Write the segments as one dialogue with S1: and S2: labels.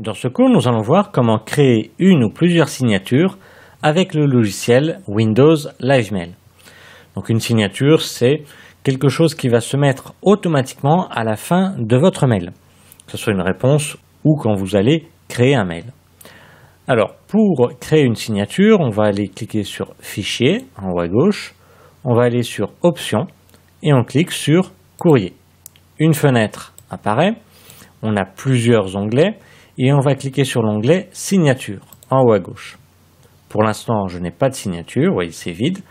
S1: Dans ce cours, nous allons voir comment créer une ou plusieurs signatures avec le logiciel Windows Live Mail. Donc une signature, c'est quelque chose qui va se mettre automatiquement à la fin de votre mail, que ce soit une réponse ou quand vous allez créer un mail. Alors, pour créer une signature, on va aller cliquer sur Fichier en haut à gauche, on va aller sur Options et on clique sur Courrier. Une fenêtre apparaît, on a plusieurs onglets et on va cliquer sur l'onglet Signature en haut à gauche. Pour l'instant, je n'ai pas de signature, vous voyez, c'est vide.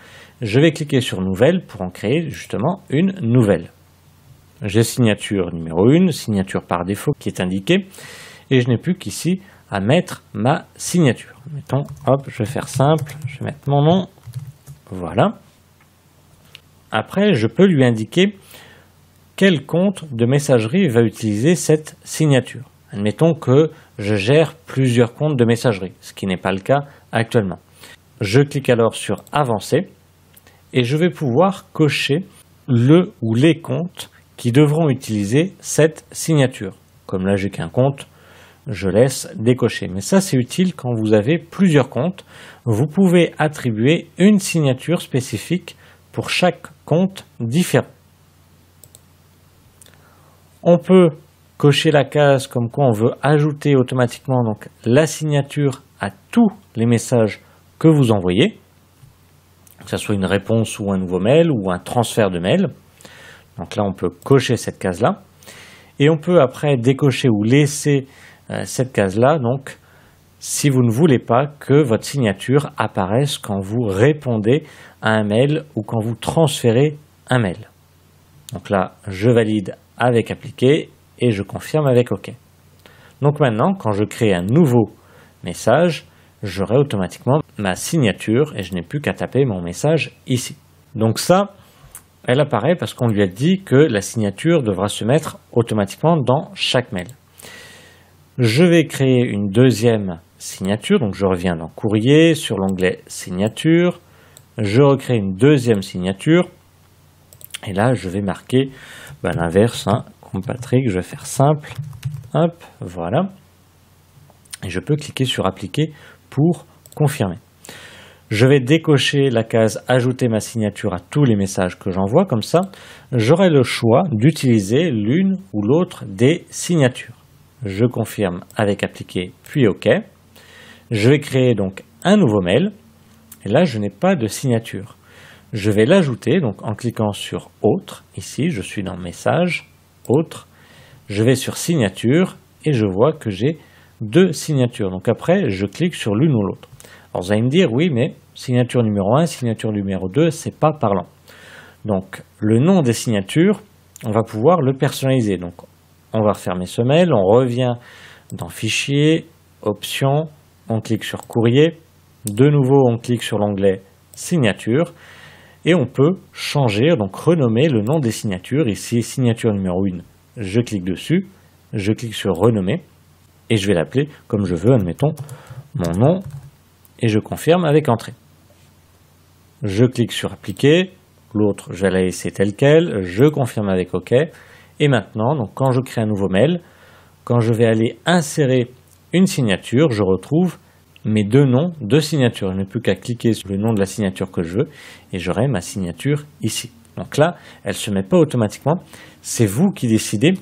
S1: Je vais cliquer sur Nouvelle pour en créer justement une nouvelle. J'ai signature numéro 1, signature par défaut qui est indiquée, et je n'ai plus qu'ici à mettre ma signature. Mettons, hop, je vais faire simple, je vais mettre mon nom, voilà. Après, je peux lui indiquer quel compte de messagerie va utiliser cette signature. Admettons que je gère plusieurs comptes de messagerie, ce qui n'est pas le cas actuellement. Je clique alors sur Avancer et je vais pouvoir cocher le ou les comptes qui devront utiliser cette signature. Comme là, j'ai qu'un compte, je laisse décocher. Mais ça, c'est utile quand vous avez plusieurs comptes. Vous pouvez attribuer une signature spécifique pour chaque compte différent. On peut cocher la case comme quoi on veut ajouter automatiquement donc la signature à tous les messages que vous envoyez, que ce soit une réponse ou un nouveau mail ou un transfert de mail. Donc là, on peut cocher cette case-là. Et on peut après décocher ou laisser cette case-là, donc si vous ne voulez pas que votre signature apparaisse quand vous répondez à un mail ou quand vous transférez un mail. Donc là, je valide avec Appliquer et je confirme avec OK. Donc maintenant, quand je crée un nouveau message, j'aurai automatiquement ma signature et je n'ai plus qu'à taper mon message ici. Donc ça, elle apparaît parce qu'on lui a dit que la signature devra se mettre automatiquement dans chaque mail. Je vais créer une deuxième signature, donc je reviens dans Courrier, sur l'onglet Signature, je recrée une deuxième signature et là je vais marquer l'inverse, comme Patrick, je vais faire simple, hop, voilà, et je peux cliquer sur Appliquer pour confirmer. Je vais décocher la case Ajouter ma signature à tous les messages que j'envoie, comme ça j'aurai le choix d'utiliser l'une ou l'autre des signatures. Je confirme avec Appliquer puis OK. Je vais créer donc un nouveau mail et là je n'ai pas de signature. Je vais l'ajouter donc en cliquant sur Autre, ici je suis dans Messages, Autre, je vais sur Signature et je vois que j'ai deux signatures. Donc après je clique sur l'une ou l'autre. Alors vous allez me dire oui mais signature numéro 1, signature numéro 2, c'est pas parlant. Donc le nom des signatures, on va pouvoir le personnaliser. Donc on va refermer ce mail, on revient dans Fichier, Options, on clique sur Courrier, de nouveau on clique sur l'onglet Signature et on peut changer, donc renommer le nom des signatures. Ici, signature numéro 1, je clique dessus, je clique sur Renommer et je vais l'appeler comme je veux, admettons mon nom et je confirme avec Entrée. Je clique sur Appliquer, l'autre je vais la laisser telle quelle, je confirme avec OK. Et maintenant, donc, quand je crée un nouveau mail, quand je vais aller insérer une signature, je retrouve mes deux noms de signature. Je n'ai plus qu'à cliquer sur le nom de la signature que je veux et j'aurai ma signature ici. Donc là, elle ne se met pas automatiquement. C'est vous qui décidez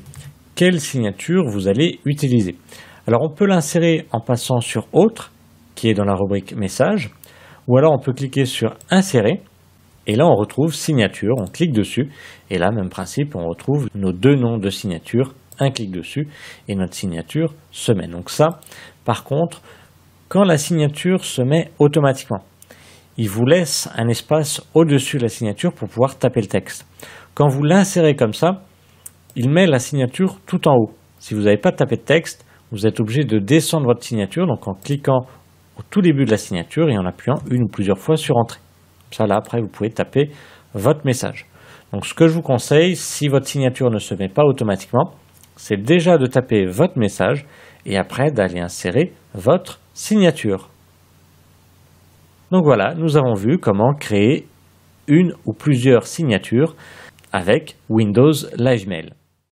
S1: quelle signature vous allez utiliser. Alors on peut l'insérer en passant sur Autre, qui est dans la rubrique Message, ou alors on peut cliquer sur Insérer. Et là, on retrouve signature, on clique dessus, et là, même principe, on retrouve nos deux noms de signature, un clic dessus, et notre signature se met. Donc ça, par contre, quand la signature se met automatiquement, il vous laisse un espace au-dessus de la signature pour pouvoir taper le texte. Quand vous l'insérez comme ça, il met la signature tout en haut. Si vous n'avez pas tapé de texte, vous êtes obligé de descendre votre signature, donc en cliquant au tout début de la signature et en appuyant une ou plusieurs fois sur Entrée. Ça, là, après, vous pouvez taper votre message. Donc, ce que je vous conseille, si votre signature ne se met pas automatiquement, c'est déjà de taper votre message et après d'aller insérer votre signature. Donc voilà, nous avons vu comment créer une ou plusieurs signatures avec Windows Live Mail.